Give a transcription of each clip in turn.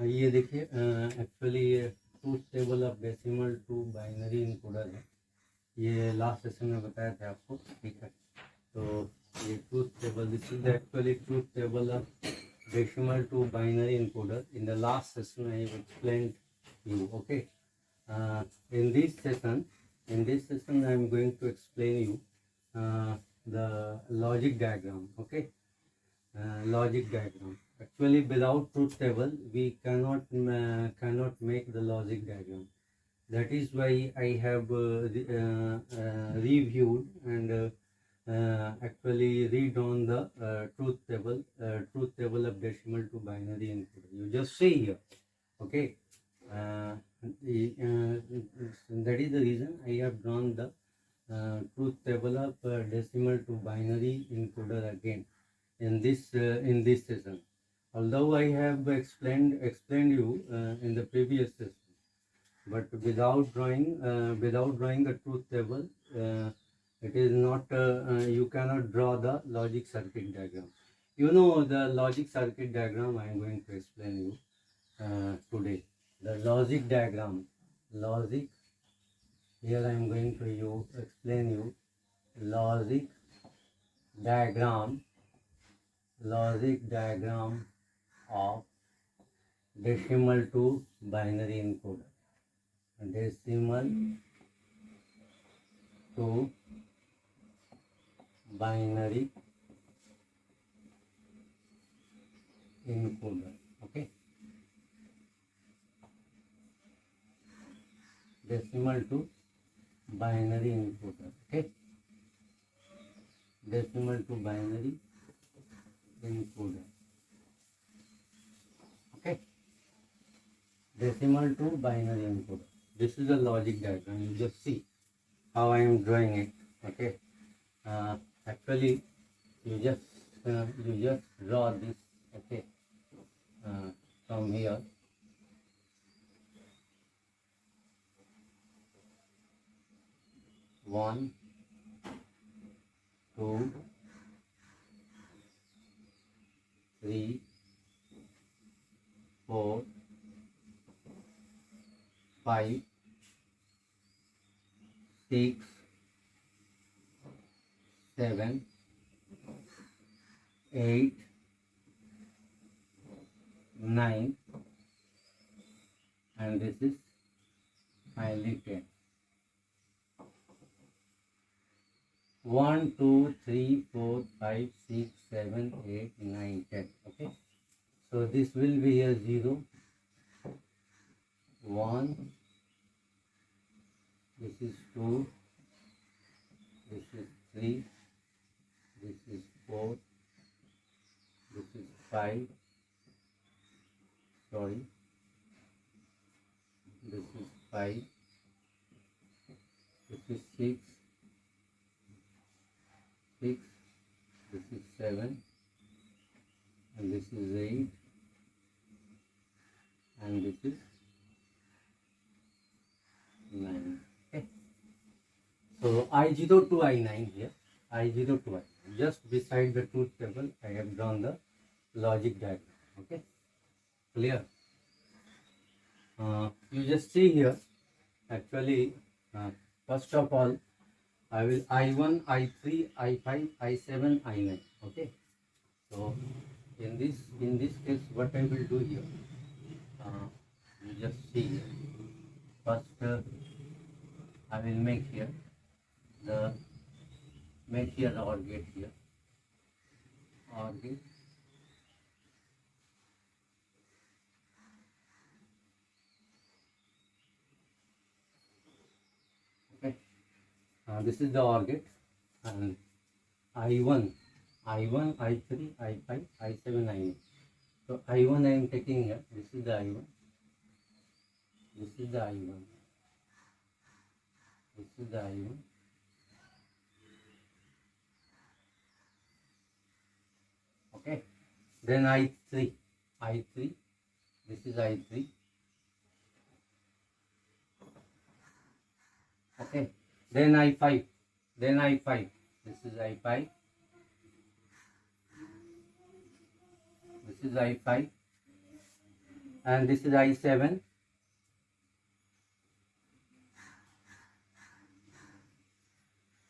ये देखिए एक्चुअली ये truth table of decimal to binary encoder है। ये लास्ट सेशन में बताया था आपको, ठीक है। तो ये truth table, this is actually truth table of decimal to binary encoder. In the last session I have explained you, okay. In this session I am going to explain you the logic diagram, okay. Logic diagram, actually without truth table we cannot make the logic diagram. That is why I have reviewed and actually read on the truth table of decimal to binary encoder. You just see here, okay. That is the reason I have drawn the truth table of decimal to binary encoder again in this session. Although I have explained you in the previous session, but without drawing the truth table, it is not you cannot draw the logic circuit diagram. You know the logic circuit diagram I am going to explain you today. The logic diagram, logic, here I am going to explain you logic diagram, logic diagram of decimal to binary encoder. Decimal to binary encoder, okay. Decimal to binary encoder, okay. Decimal to binary encoder, okay. Decimal to binary encoder. This is a logic diagram. You just see how I am drawing it, okay. Actually you just draw this, okay. From here, one, two, three, four, five, 6, 7, 8, 9, and this is finally 10. 1, 2, 3, 4, 5, 6, 7, 8, 9, 10. Okay. So this will be a 0, 1, this is 2, this is 3, this is 4, this is 5, sorry, this is 5, this is 6, this is 7, and this is 8, and this is 9. Okay. So I0 to I9 here, I0 to I9. Just beside the truth table, I have drawn the logic diagram. Okay, clear? You just see here. Actually, first of all, I will I1, I3, I5, I7, I9. Okay. So in this case, what I will do here, you just see here. First, I will make here the OR gate here. OR gate. Okay. This is the OR gate, and I1, I3, I5, I7, I9. So I1 I am taking here. This is the I1. This is the I1. This is the I1. Okay. Then I3. This is I3. Okay. Then I5. This is I5. This is I5. and this is I7,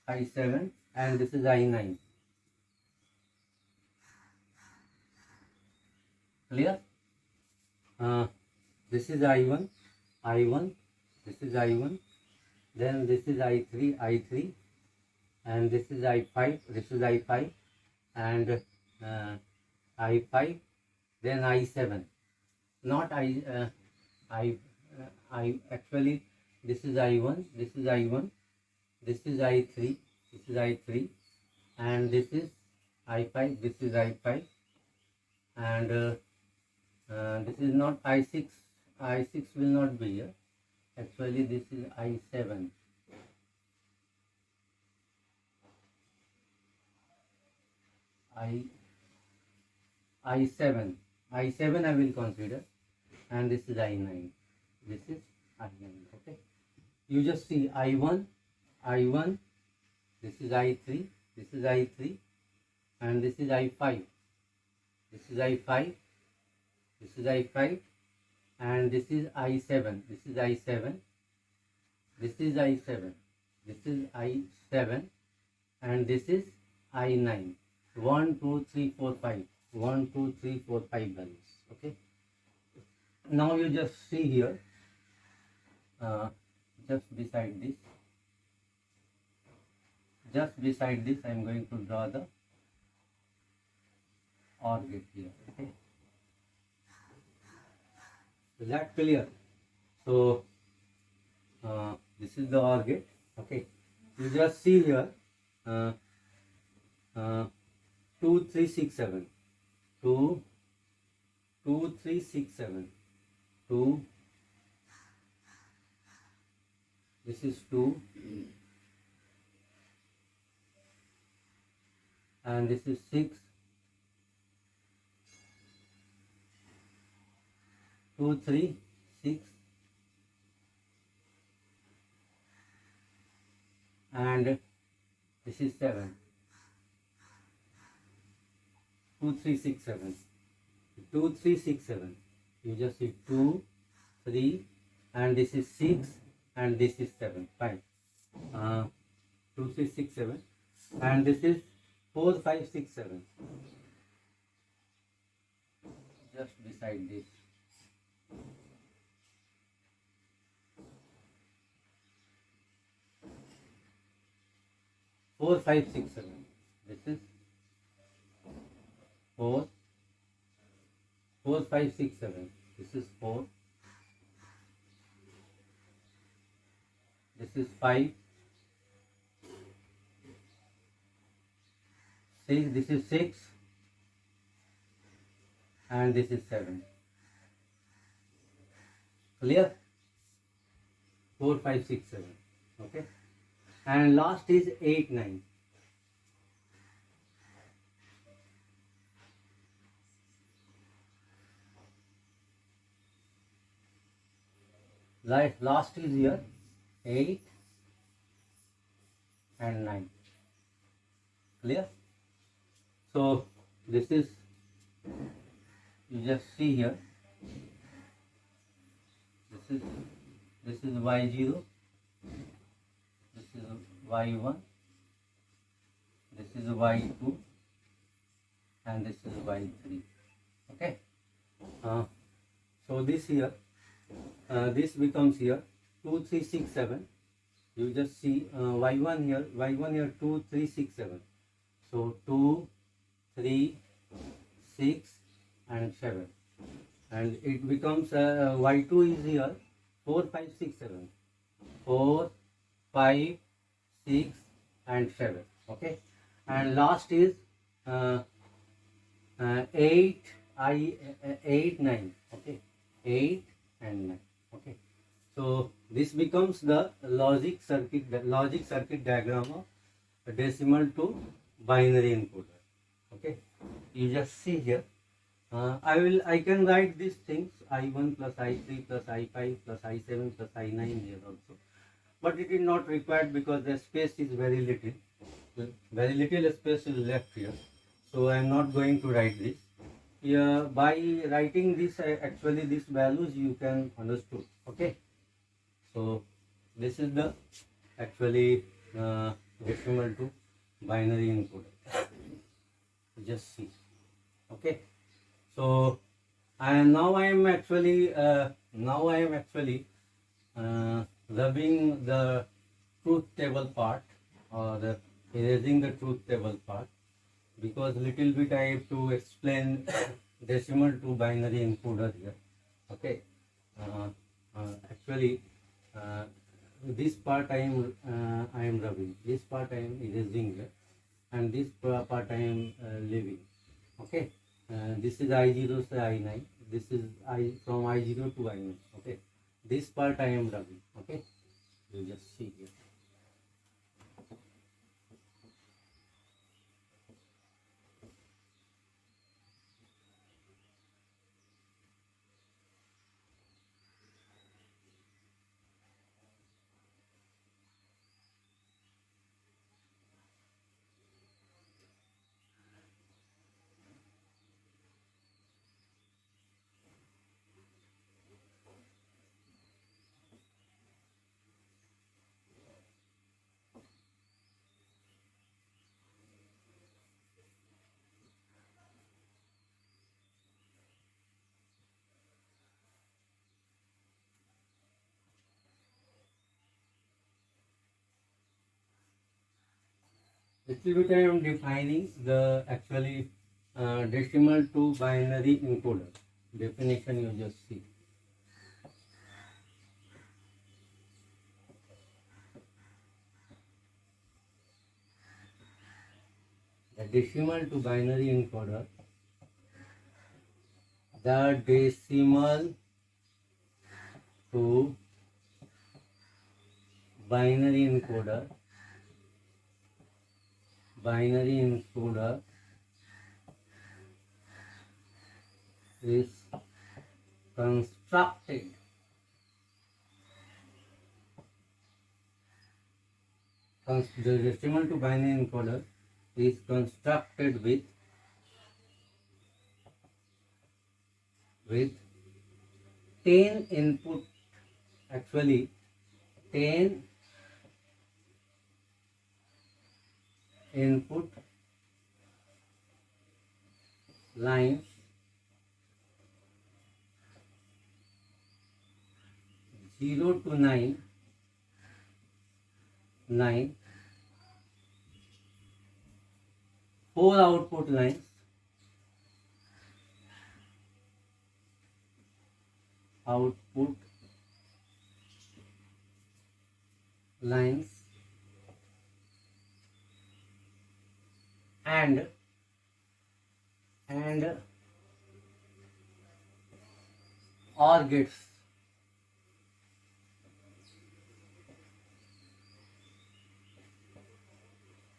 I7, and this is I9. Clear? This is I1, I1, this is I1, then this is I3, I3, and this is I5, this is I5, and I5, then I7. Not I actually this is I1, this is I1, this is I3, this is I3, and this is I5, this is I5, and this is not I6, I6 will not be here. Actually this is I7, I7, I7 I will consider, and this is I9, this is I9. Okay, you just see I1, I1, this is I3, this is I3, and this is I5, this is I5, this is I5, and this is I7, this is I7, this is I7, this is I7, and this is I9. 1, 2, 3, 4, 5. 1, 2, 3, 4, 5 values. Okay. Now you just see here, just beside this, I am going to draw the OR gate here. Okay. Is that clear? So this is the OR gate. Okay. You just see here, 2, 3, 6, 7. 2, 2, 3, 6, 7. 2. This is 2. And this is 6. 2, 3, 6. And this is 7. 2, 3, 6, 7. 2, 3, 6, 7. You just see 2, 3, and this is 6, and this is 7. Fine. 2, 3, 6, 7. And this is 4, 5, 6, 7. Just beside this. Four, 5, 6, 7. This is 4, 4, 5, 6, 7. This is 4. This is 5. 6. This is 6. And this is 7. Clear? 4, 5, 6, 7. Okay. And last is 8, 9. Last is here 8 and 9. Clear? So this is, you just see here, this is y0, this is y1, this is y2, and this is y3. Okay. So this here, this becomes here 2, 3, 6, 7. You just see y1 here 2, 3, 6, 7. So 2, 3, 6, and 7. And it becomes y2 is here 4, 5, 6, 7. 4, 5, 6, and 7. Okay. And last is 8, 8, 9. Okay. 8 and 9. Okay. So this becomes the logic circuit diagram of a decimal to binary encoder. Okay. You just see here. I can write these things I1 plus I3 plus I5 plus I7 plus I9 here also, but it is not required because the space is very little. Very little space is left here, so I am not going to write this. yeah, by writing this, actually these values you can understood. Okay, so this is the actually decimal to binary encoder. Just see. Okay, so and now I am actually rubbing the truth table part, or erasing the truth table part, because little bit I have to explain decimal to binary encoder here. Okay, uh, actually uh, this part I am rubbing, this part I am erasing here, and this part I am leaving. Okay, this is I0 to I9, this is I from I0 to I9. Okay, this part I am rubbing. Okay, you just see here. Little bit I am defining the actually decimal to binary encoder. Definition you just see. The decimal to binary encoder. The decimal to binary encoder. Binary encoder is constructed the decimal to binary encoder is constructed with 10 input, actually 10 input lines, 0 to 9, 4 output lines, output lines, and OR gates.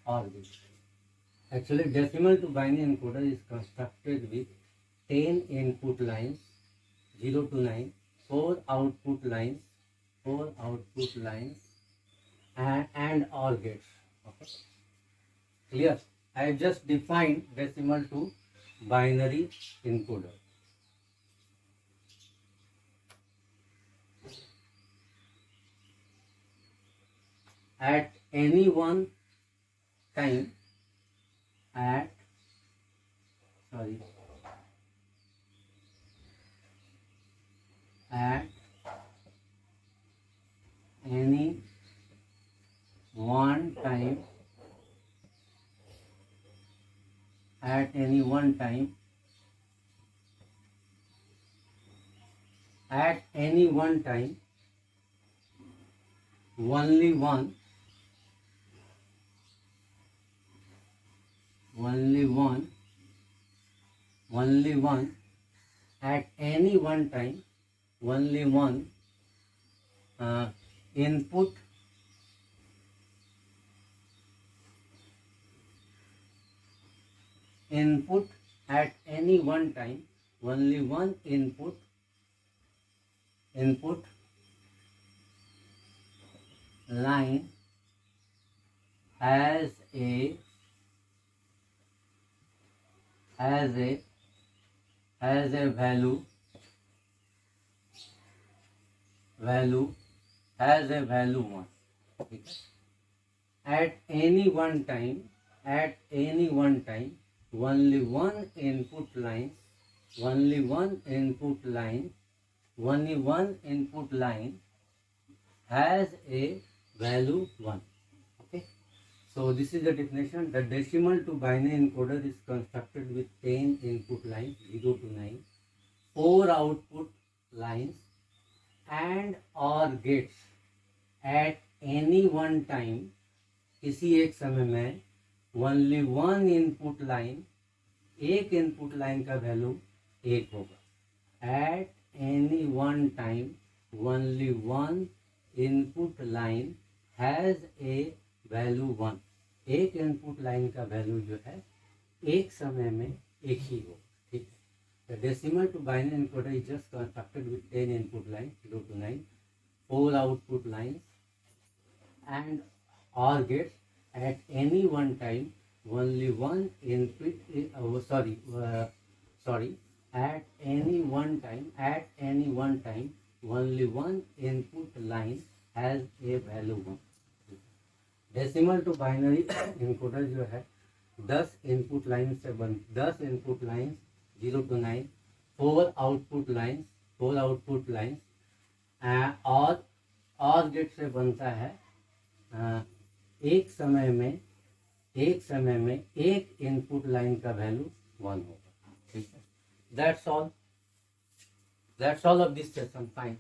OR gates. Actually, decimal to binary encoder is constructed with 10 input lines, 0 to 9, 4 output lines, and OR gates. Okay. Clear? I have just defined decimal to binary encoder. At any one time, at sorry, at any one time, at any one time, at any one time, only one, only one, only one, at any one time, only one uh, input input at any one time, only one input line has a has a value has a value 1. ठीक है? At any one time only one input line has a value 1. Okay, so this is the definition. The decimal to binary encoder is constructed with 10 input lines 0 to 9, 4 output lines and or gates at any one time. किसी एक समय में only one input line, एक input line का value 1 होगा. At any one time only one input line has a value 1. एक input line का value जो है एक समय में एक ही होगा. ठीक है. The decimal to binary encoder is just constructed with 10 input lines 0 to 9, 4 output lines and or gates. At any one time only one input at any one time only one input line has a value 1. Decimal to binary encoder जो है 10 input line से 10 input line 0 to 9, 4 output lines और gate से बनता है. एक समय में एक इनपुट लाइन का वैल्यू 1 होगा. ठीक है. That's all of this session. Fine.